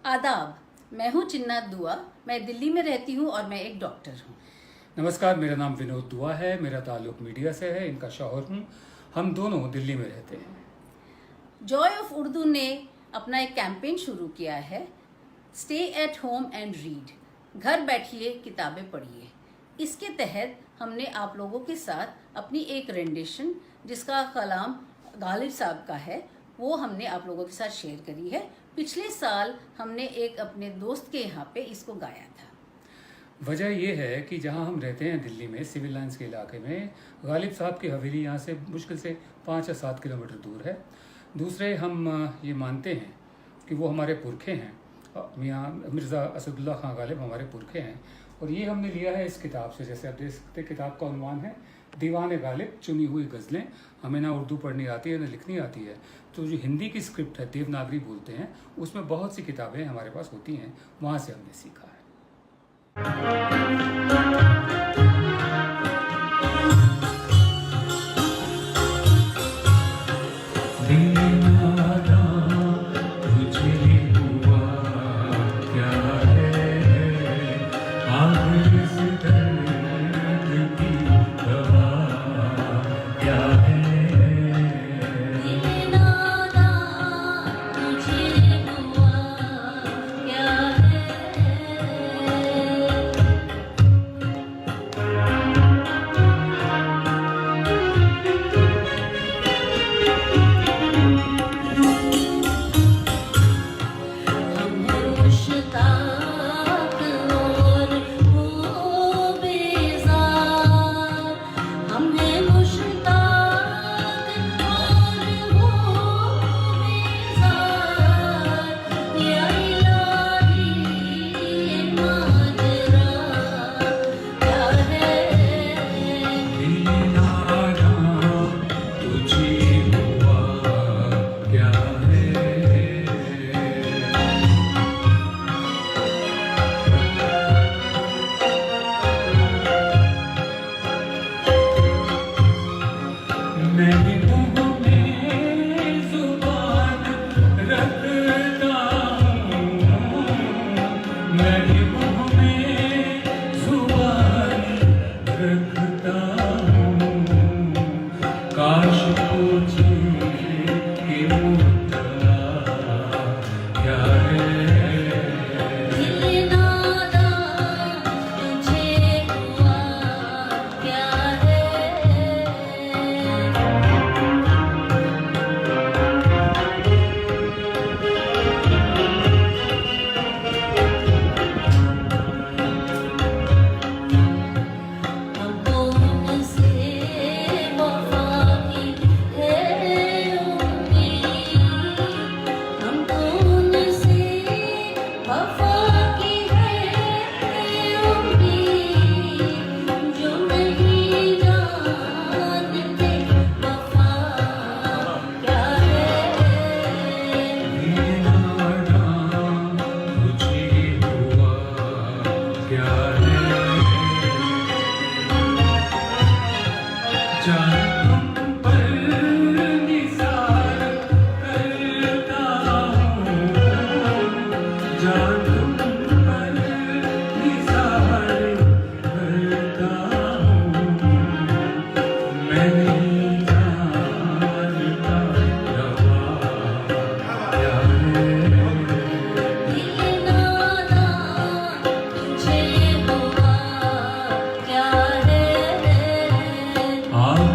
आदाब। मैं हूँ चिन्ना दुआ। मैं दिल्ली में रहती हूँ और मैं एक डॉक्टर हूँ। नमस्कार, मेरा नाम विनोद दुआ है। मेरा ताल्लुक मीडिया से है। इनका शौहर हूँ। हम दोनों दिल्ली में रहते हैं। जॉय ऑफ उर्दू ने अपना एक कैंपेन शुरू किया है, stay at home and read. घर बैठिए, किताबें पढ़िए। इसके तहत हमने आप लोगों के साथ अपनी एक रेंडिशन, जिसका कलाम गालिब साहब का है, वो हमने आप लोगों के साथ शेयर करी है। पिछले साल हमने एक अपने दोस्त के यहाँ पे इसको गाया था। वजह यह है कि जहाँ हम रहते हैं दिल्ली में, सिविल लाइंस के इलाके में, गालिब साहब की हवेली यहाँ से मुश्किल से 5 या 7 किलोमीटर दूर है। दूसरे, हम ये मानते हैं कि वो हमारे पुरखे हैं। मियाँ मिर्ज़ा असदुल्ला खां गालिब हमारे पुरखे हैं। और ये हमने लिया है इस किताब से। जैसे आप देख सकते हैं, किताब का उन्वान है दीवान गालिब, चुनी हुई गज़लें। हमें ना उर्दू पढ़नी आती है ना लिखनी आती है, तो जो हिंदी की स्क्रिप्ट है, देवनागरी बोलते हैं, उसमें बहुत सी किताबें हमारे पास होती हैं। वहाँ से हमने सीखा है।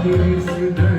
Is